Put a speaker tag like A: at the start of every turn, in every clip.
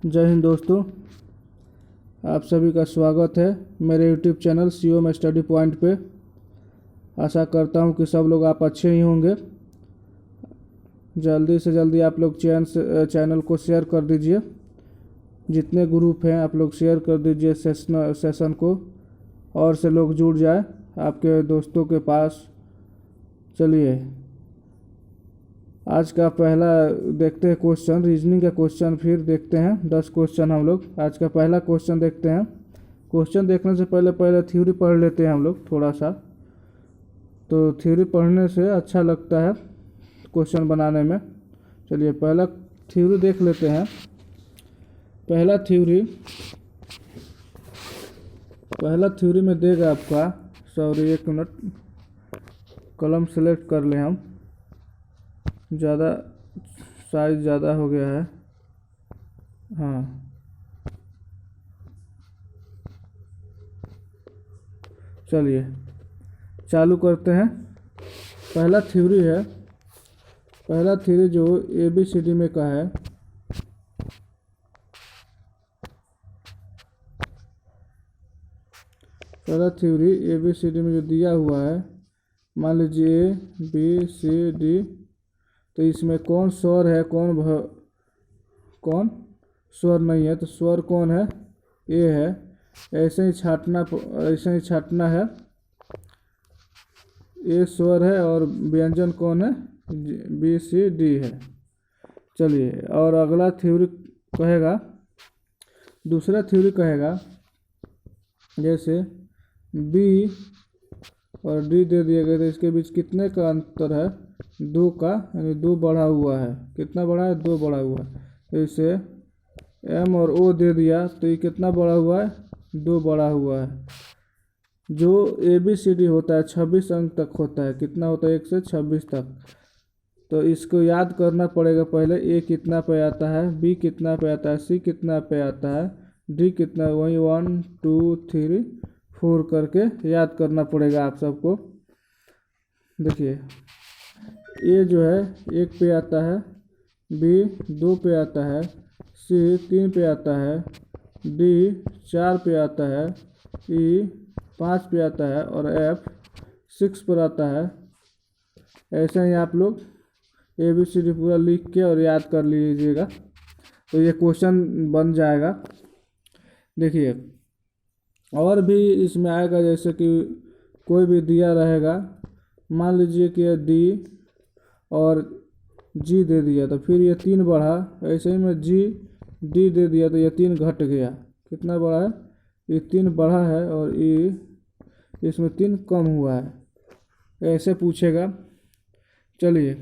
A: जय हिंद दोस्तों, आप सभी का स्वागत है मेरे YouTube channel COM study point पे। आशा करता हूं कि सब लोग आप अच्छे ही होंगे। जल्दी से जल्दी आप लोग चैनल को शेयर कर दीजिए। जितने ग्रुप हैं आप लोग शेयर कर दीजिए सेशन को, और से लोग जुड़ जाए आपके दोस्तों के पास। चलिए आज का पहला देखते हैं क्वेश्चन, रीजनिंग का क्वेश्चन। फिर देखते हैं 10 क्वेश्चन हम लोग। आज का पहला क्वेश्चन देखते हैं। क्वेश्चन देखने से पहले थ्योरी पढ़ लेते हैं हम लोग थोड़ा सा। तो थ्योरी पढ़ने से अच्छा लगता है क्वेश्चन बनाने में। चलिए पहला थ्योरी देख लेते हैं। पहला थ्योरी में देगा आपका, सॉरी एक मिनट, कलम सेलेक्ट कर लें हम, ज़्यादा साइज ज़्यादा हो गया है। हाँ, चलिए चालू करते हैं। पहला थ्योरी जो ABCD में का है। पहला थ्योरी ABCD में जो दिया हुआ है, मान लीजिए ABCD, तो इसमें कौन स्वर है कौन स्वर नहीं है, तो स्वर कौन है? A है। ऐसे ही छाटना है। A स्वर है और व्यंजन कौन है? BCD है। चलिए, और अगला थ्योरी कहेगा, दूसरा थ्योरी कहेगा, जैसे B और D दे दिए गए, तो इसके बीच कितने का अंतर है? 2 का, यानी 2 बढ़ा हुआ है। कितना बढ़ा है? 2 बढ़ा हुआ है। तो इसे M और O दे दिया, तो ये कितना बढ़ा हुआ है? 2 बढ़ा हुआ है। जो ABCD होता है 26 अंक तक होता है। कितना होता है? 1 से 26 तक। तो इसको याद करना पड़ेगा पहले। A कितना पे आता है, B कितना पे आता है, C कितना पे आता है, D कितना, वही 1 2 3 4 करके याद करना पड़ेगा आप सबको। देखिए A जो है 1 पे आता है, B 2 पे आता है, C 3 पे आता है, D 4 पे आता है, E 5 पे आता है और F 6 पर आता है। ऐसे ही आप लोग ABCD पूरा लिख के और याद कर लीजिएगा, तो ये क्वेश्चन बन जाएगा। देखिए और भी इसमें आएगा, जैसे कि कोई भी दिया रहेगा, मान लीजिए कि D और G दे दिया, तो फिर ये 3 बढ़ा। ऐसे ही में G D दे दिया, तो ये 3 घट गया। कितना बढ़ा है? ये 3 बढ़ा है, और E इसमें 3 कम हुआ है। ऐसे पूछेगा। चलिए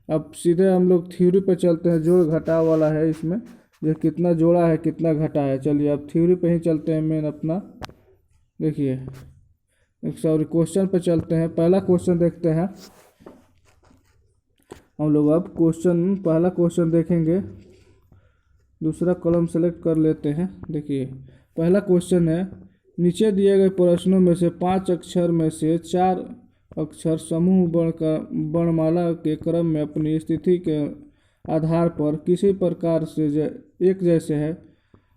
A: अब सीधे हम लोग थ्योरी पे चलते हैं। जोड़ घटाव वाला है इसमें, ये कितना जोड़ा है कितना घटा है। चलिए अब थ्योरी पे ही चलते हैं मेन अपना। देखिए सॉरी क्वेश्चन पे चलते हैं। पहला क्वेश्चन देखते हैं हम लोग। अब पहला क्वेश्चन देखेंगे। दूसरा कॉलम सेलेक्ट कर लेते हैं। देखिए पहला क्वेश्चन है, नीचे दिए गए प्रश्नों में से 5 अक्षर में से 4 अक्षर समूह वर्णमाला के क्रम में अपनी स्थिति के आधार पर किसी प्रकार से एक जैसे है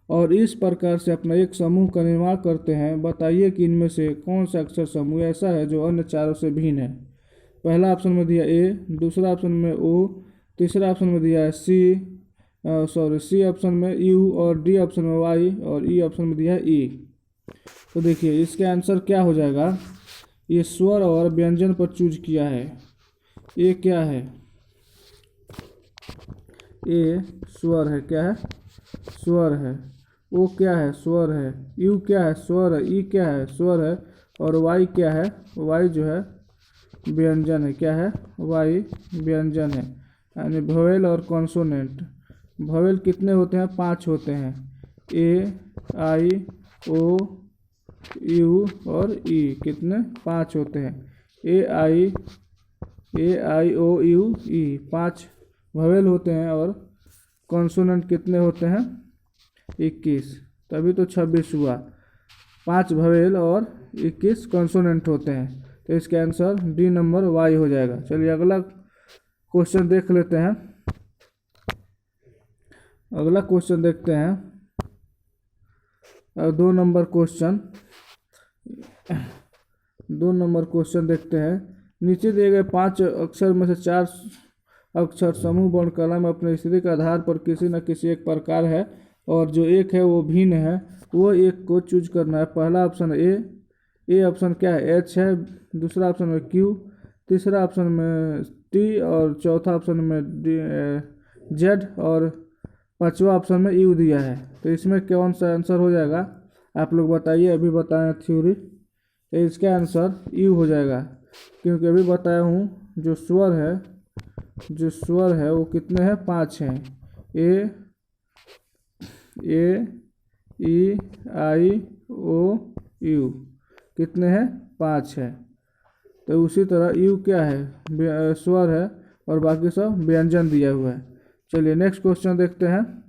A: और इस प्रकार से अपना एक समूह का निर्माण करते हैं। बताइए कि इनमें से कौन सा अक्षर समूह ऐसा है जो अन्य चारों से भिन्न है। पहला ऑप्शन में दिया A, दूसरा ऑप्शन में O, तीसरा ऑप्शन में दिया है C ऑप्शन में U, और D ऑप्शन में Y, और E ऑप्शन में दिया है E। तो देखिए इसके आंसर क्या हो जाएगा। ये स्वर और व्यंजन पर चूज किया है। A क्या है? A स्वर है। क्या है? स्वर है। O क्या है? स्वर है। U क्या है? स्वर है। E क्या है? स्वर है। और Y क्या है? Y जो है व्यंजन है। क्या है? Y व्यंजन है, यानी भवेल और कॉन्सोनेंट। भवेल कितने होते हैं? 5 होते हैं। A I O U और E कितने? 5 होते हैं। A I O U E 5 भवेल होते हैं। और कॉन्सोनेंट कितने होते हैं? 21। तभी तो 26 हुआ। 5 भवेल और 21 कॉन्सोनेंट होते हैं। तो इसका आंसर D नंबर Y हो जाएगा। चलिए अगला क्वेश्चन देख लेते हैं। अगला क्वेश्चन देखते हैं। 2 नंबर क्वेश्चन देखते हैं। नीचे दिए गए 5 अक्षर में से 4 अक्षर समूह वर्ण कला में अपनी स्थिति के आधार पर किसी न किसी एक प्रकार है और जो एक है वो भिन्न है, वो एक को चूज करना है। पहला ऑप्शन ए ऑप्शन क्या है, एच है। दूसरा ऑप्शन में क्यू, तीसरा ऑप्शन में टी और चौथा ऑप्शन में जेड और पांचवा ऑप्शन में यू दिया है। तो इसमें कौन सा आंसर हो जाएगा आप लोग बताइए। अभी बताएं थ्योरी, तो इसका आंसर यू हो जाएगा, क्योंकि अभी बताया हूँ जो स्वर है वो कितने हैं, 5 हैं। ए ई आई ओ यू कितने हैं, 5 है। तो उसी तरह यू क्या है, स्वर है और बाकी सब व्यंजन दिया हुआ है। चलिए नेक्स्ट क्वेश्चन देखते हैं।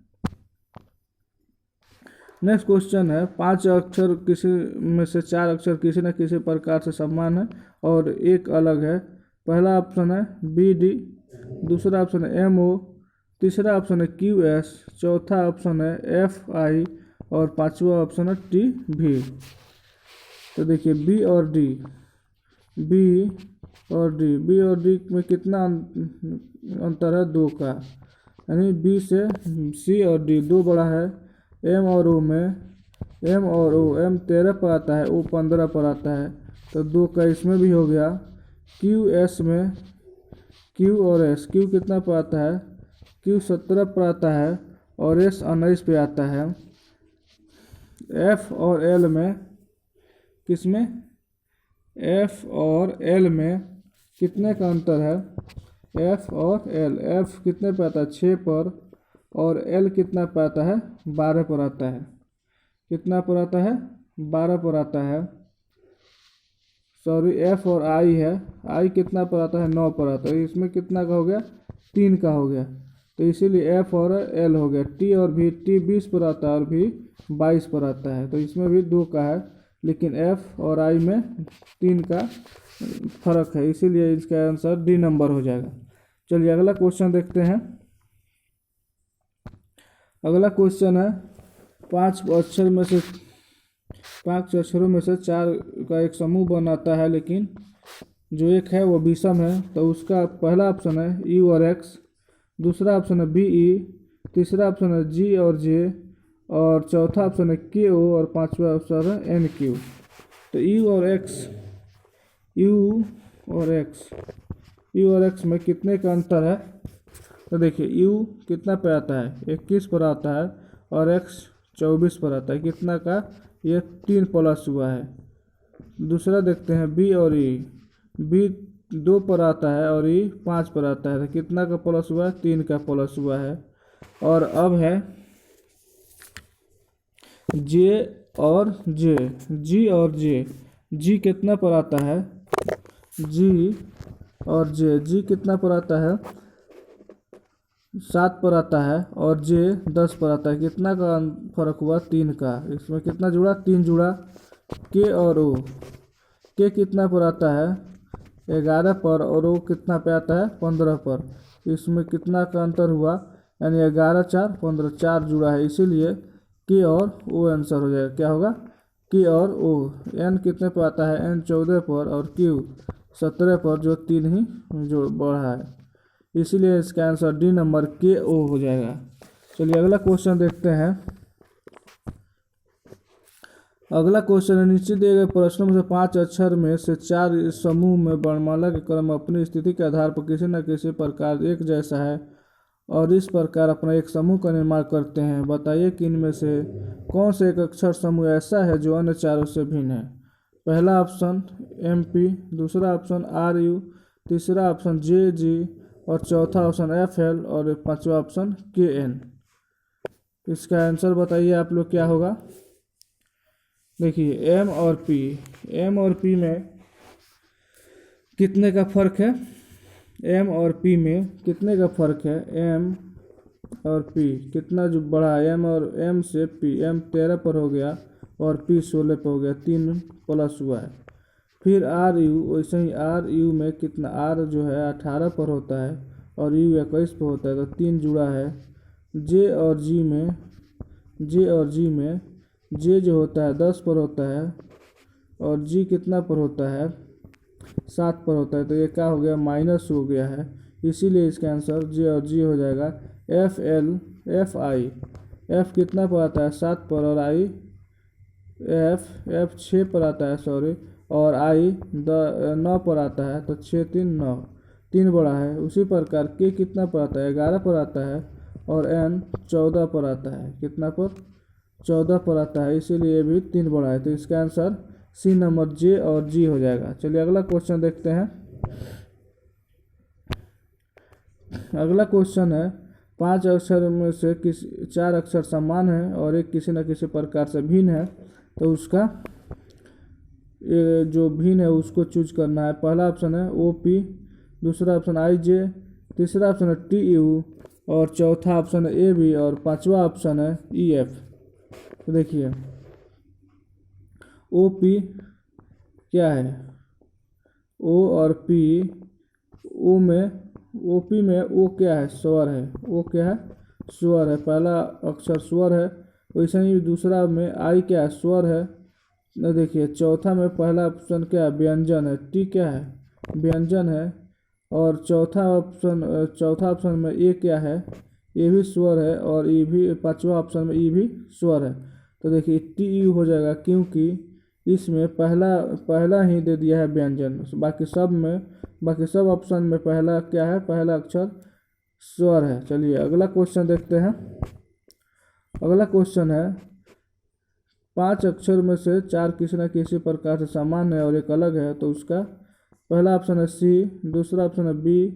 A: नेक्स्ट क्वेश्चन है 5 अक्षर किसी में से 4 अक्षर किसी न किसी प्रकार से समान है और एक अलग है। पहला ऑप्शन है बी डी, दूसरा ऑप्शन है एम ओ, तीसरा ऑप्शन है क्यू एस, चौथा ऑप्शन है एफ आई और पांचवा ऑप्शन है टी भी। तो देखिए बी और डी में कितना अंतर है, 2 का, यानी बी से सी और डी 2 बड़ा है। एम और ओ 13 पर आता है, ओ 15 पर आता है, तो 2 का इसमें भी हो गया। क्यू एस में क्यू और एस, क्यू कितना पर आता है, क्यू 17 पर आता है और एस 19 पे आता है। एफ और एल में किसमें, एफ और एल में कितने का अंतर है, एफ और एल, एफ कितने पे आता है, 6 पर और एल कितना पे आता है, 12 पर आता है। कितना पर आता है, 12 पर आता है। सॉरी, एफ और आई है, आई कितना पर आता है, 9 पर आता है। इसमें कितना का हो गया, 3 का हो गया, तो इसीलिए एफ और एल हो गया। टी और भी, टी 20 पर आता है और भी 22 पर आता है, तो इसमें भी 2 का है, लेकिन एफ और आई में 3 का फर्क है, इसीलिए इसका आंसर डी नंबर हो जाएगा। चलिए अगला क्वेश्चन देखते हैं। अगला क्वेश्चन है 5 अक्षरों में से 4 का एक समूह बनाता है, लेकिन जो एक है वो विषम है। तो उसका पहला ऑप्शन है यू और एक्स, दूसरा ऑप्शन है बी ई, तीसरा ऑप्शन है जी और जे और चौथा ऑप्शन है के ओ और पांचवा ऑप्शन है एन क्यू। तो यू और एक्स में कितने का अंतर है, तो देखिए यू कितना पे आता है, 21 पर आता है और एक्स 24 पर आता है। कितना का, ये 3 प्लस हुआ है। दूसरा देखते हैं बी और ई, बी 2 पर आता है और ई 5 पर आता है, तो कितना का प्लस हुआ है, 3 का प्लस हुआ है। और अब है जे और जे, जी कितना पर आता है, जी कितना पर आता है, 7 पर आता है और जे 10 पर आता है। कितना का फर्क हुआ, 3 का। इसमें कितना जुड़ा, 3 जुड़ा। के और ओ, के कितना पर आता है, 11 पर और ओ कितना पे आता है, 15 पर। इसमें कितना का अंतर हुआ, यानी 11 4 15, 4 जुड़ा है, इसीलिए के और ओ आंसर हो जाएगा। क्या होगा, के और ओ। एन कितने पर आता है, एन 14 पर और क्यू 17 पर, जो 3 ही जो बढ़ा है, इसीलिए इसका आंसर डी नंबर के ओ हो जाएगा। चलिए अगला क्वेश्चन देखते हैं। अगला क्वेश्चन है नीचे दिए गए प्रश्नों में से 5 अक्षर में से 4 इस समूह में वर्णमाला के क्रम अपनी स्थिति के आधार पर किसी न किसी प्रकार एक जैसा है और इस प्रकार अपना एक समूह का निर्माण करते हैं। बताइए कि इनमें से कौन से एक अक्षर समूह ऐसा है जो अन्य चारों से भिन्न है। पहला ऑप्शन एम पी, दूसरा ऑप्शन आर यू, तीसरा ऑप्शन जे जी और चौथा ऑप्शन एफ एल और पांचवा ऑप्शन के एन। इसका आंसर बताइए आप लोग क्या होगा। देखिए एम और पी में कितने का फर्क है, एम और पी में कितने का फर्क है, एम और पी कितना जो बढ़ा, एम से पी, एम 13 पर हो गया और पी 16 पर हो गया, 3 प्लस हुआ है। फिर आर यू, वैसे ही आर यू में कितना, आर जो है 18 पर होता है और यू 21 पर होता है, तो 3 जुड़ा है जे और जी में जे जो होता है 10 पर होता है और जी कितना पर होता है 7 पर होता है, तो ये क्या हो गया माइनस हो गया है। इसीलिए इसका आंसर जे और जी हो जाएगा एफ आई। एफ कितना पर आता है 7 पर और आई एफ 6 पर आता है सॉरी, और आई 9 पर आता है, तो 6 3 9, 3 बड़ा है। उसी प्रकार के कितना पर आता है 11 पर आता है और एन 14 पर आता है, कितना पर 14 पर आता है, इसीलिए ये भी 3 बड़ा है। तो इसका आंसर सी नंबर जे और जी हो जाएगा। चलिए अगला क्वेश्चन देखते हैं। अगला क्वेश्चन है 5 अक्षर में से 4 अक्षर समान है और एक किसी न किसी प्रकार से भिन्न है, तो उसका जो भिन्न है उसको चूज करना है। पहला ऑप्शन है ओ पी, दूसरा ऑप्शन आई जे, तीसरा ऑप्शन है टी यू और चौथा ऑप्शन है ए बी और पांचवा ऑप्शन है ई एफ। तो देखिए ओ पी क्या है, ओ और पी, ओ पी में ओ क्या है स्वर है, ओ क्या है स्वर है, पहला अक्षर स्वर है। वैसे ही दूसरा में आई क्या है स्वर है। न देखिए चौथा में पहला ऑप्शन क्या है व्यंजन है, टी क्या है व्यंजन है, और चौथा ऑप्शन में ए क्या है ए भी स्वर है, और ई भी पांचवा ऑप्शन में ई भी स्वर है। तो देखिए टी यू हो जाएगा, क्योंकि इसमें पहला ही दे दिया है व्यंजन, बाकी सब ऑप्शन में पहला क्या है पहला अक्षर स्वर है। चलिए अगला क्वेश्चन देखते हैं। अगला क्वेश्चन है 5 अक्षर में से 4 किसी न किसी प्रकार से समान है और एक अलग है, तो उसका पहला ऑप्शन है सी, दूसरा ऑप्शन है बी,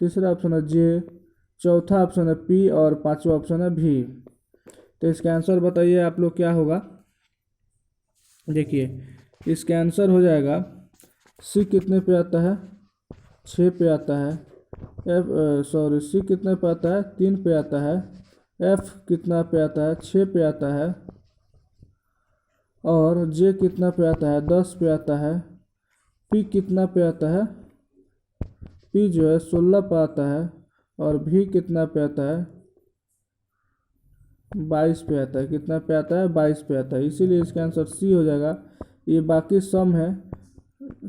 A: तीसरा ऑप्शन है जे, चौथा ऑप्शन है पी और पांचवा ऑप्शन है भी। तो इसका आंसर बताइए आप लोग क्या होगा। देखिए इसका आंसर हो जाएगा सी कितने पे आता है 6 पे आता है, सी कितने पे आता है 3 पे आता है, एफ कितना पे आता है 6 पे आता है, और जे कितना पे आता है 10 पे आता है, पी कितना पे आता है पी जो है 16 पे आता है, और भी कितना पे आता है 22 पे आता है, कितना पे आता है 22 पे आता है। इसीलिए इसका आंसर सी हो जाएगा। ये बाकी सम है,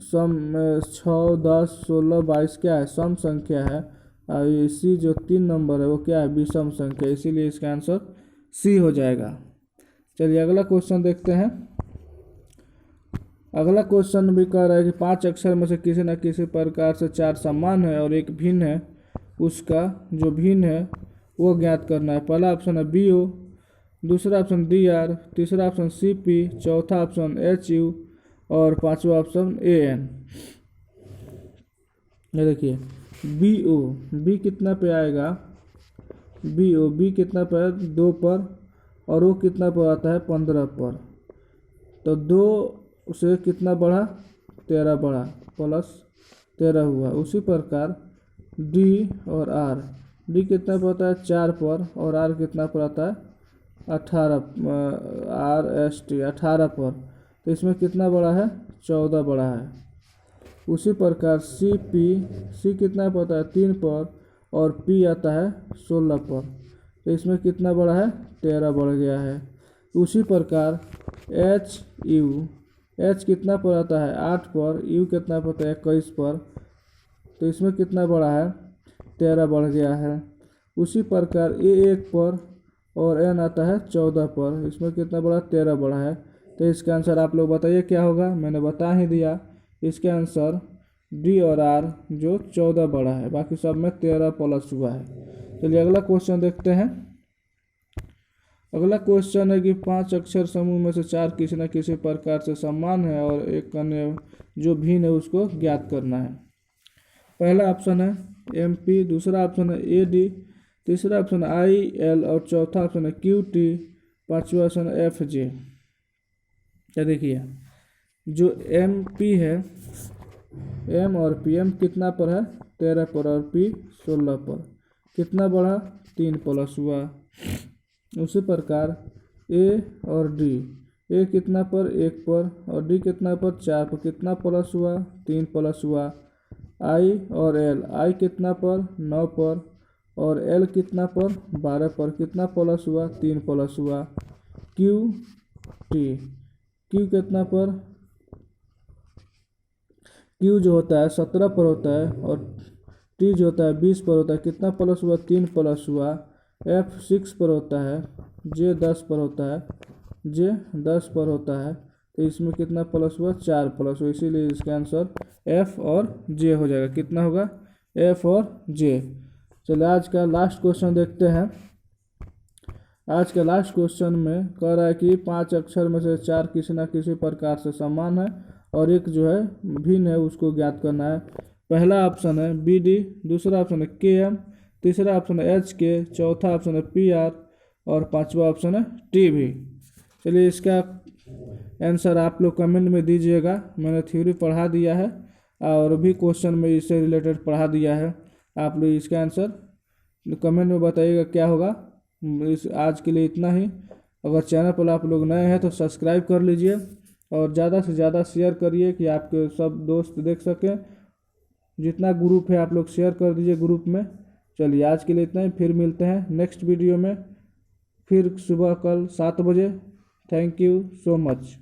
A: सम 6 10 16 22 क्या है सम संख्या है, और इसी जो 3 नंबर है वो क्या है विषम संख्या, इसीलिए इसका आंसर सी हो जाएगा। चलिए अगला क्वेश्चन देखते हैं। अगला क्वेश्चन भी कह रहा है कि 5 अक्षर में से किसी न किसी प्रकार से 4 समान है और एक भिन्न है, उसका जो भिन्न है वो ज्ञात करना है। पहला ऑप्शन है बी ओ, दूसरा ऑप्शन डी आर, तीसरा ऑप्शन सी पी, चौथा ऑप्शन एच यू और पांचवा ऑप्शन ए एन। ये देखिए बी ओ, बी कितना पे आएगा बी कितना पे 2 पर, और वो कितना पर आता है 15 पर, तो 2 उसे कितना बढ़ा 13 बढ़ा, प्लस 13 हुआ। उसी प्रकार डी और आर, डी कितना पर आता है 4 पर और आर कितना पर आता है 18, आर एस टी 18 पर, तो इसमें कितना बड़ा है 14 बड़ा है। उसी प्रकार सी कितना पर आता है 3 पर और पी आता है 16 पर, तो इसमें कितना बड़ा है 13 बढ़ गया है। उसी प्रकार एच कितना पर आता है 8 पर, यू कितना पर आता है 21 पर, तो इसमें कितना बड़ा है 13 बढ़ गया है। उसी प्रकार ए 1 पर और एन आता है 14 पर, इसमें कितना बड़ा 13 बढ़ा है। तो इसका आंसर आप लोग बताइए क्या होगा, मैंने बता ही दिया। इसका आंसर डी और आर जो 14 बढ़ा है, बाकी सब में 13 प्लस हुआ है। चलिए अगला क्वेश्चन देखते हैं। अगला क्वेश्चन है कि 5 अक्षर समूह में से 4 किसी न किसी प्रकार से समान है और एक अन्य जो भिन्न है उसको ज्ञात करना है। पहला ऑप्शन है एम पी, दूसरा ऑप्शन है ए डी, तीसरा ऑप्शन आई एल और चौथा ऑप्शन है क्यू टी, पांचवा ऑप्शन है एफ जे। क्या देखिए जो एम पी है, एम और पी, एम कितना पर है 13 पर और पी 16 पर, कितना बढ़ा 3 प्लस हुआ। उसी प्रकार ए और डी, ए कितना पर 1 पर और डी कितना पर 4 पर, कितना प्लस हुआ 3 प्लस हुआ। आई और एल, आई कितना पर 9 पर और एल कितना पर 12 पर कितना प्लस हुआ 3 प्लस हुआ। क्यू टी, क्यू कितना पर, क्यू जो होता है 17 पर होता है और टी जो होता है 20 पर होता है, कितना प्लस हुआ 3 प्लस हुआ। एफ 6 पर होता है, जे 10 पर होता है, जे 10 पर होता है, तो इसमें कितना प्लस हुआ 4 प्लस हुआ, इसीलिए इसका आंसर एफ और जे हो जाएगा। कितना होगा एफ और जे। चलिए आज का लास्ट क्वेश्चन देखते हैं। आज के लास्ट क्वेश्चन में कह रहा है कि 5 अक्षर में से 4 किसी न किसी प्रकार से समान है और एक जो है भिन्न है, उसको ज्ञात करना है। पहला ऑप्शन है बी डी, दूसरा ऑप्शन है के एम, तीसरा ऑप्शन है एच के, चौथा ऑप्शन है पी आर और पांचवा ऑप्शन है टी भी। चलिए इसका आंसर आप लोग कमेंट में दीजिएगा। मैंने थ्योरी पढ़ा दिया है और भी क्वेश्चन में इससे रिलेटेड पढ़ा दिया है। आप लोग इसका आंसर कमेंट में बताइएगा क्या होगा। इस आज के लिए इतना ही। अगर चैनल पर आप लोग नए हैं तो सब्सक्राइब कर लीजिए और ज़्यादा से ज़्यादा शेयर करिए कि आपके सब दोस्त देख सकें। जितना ग्रुप है आप लोग शेयर कर दीजिए ग्रुप में। चलिए आज के लिए इतना ही, फिर मिलते हैं नेक्स्ट वीडियो में, फिर सुबह कल 7 बजे। Thank you so much.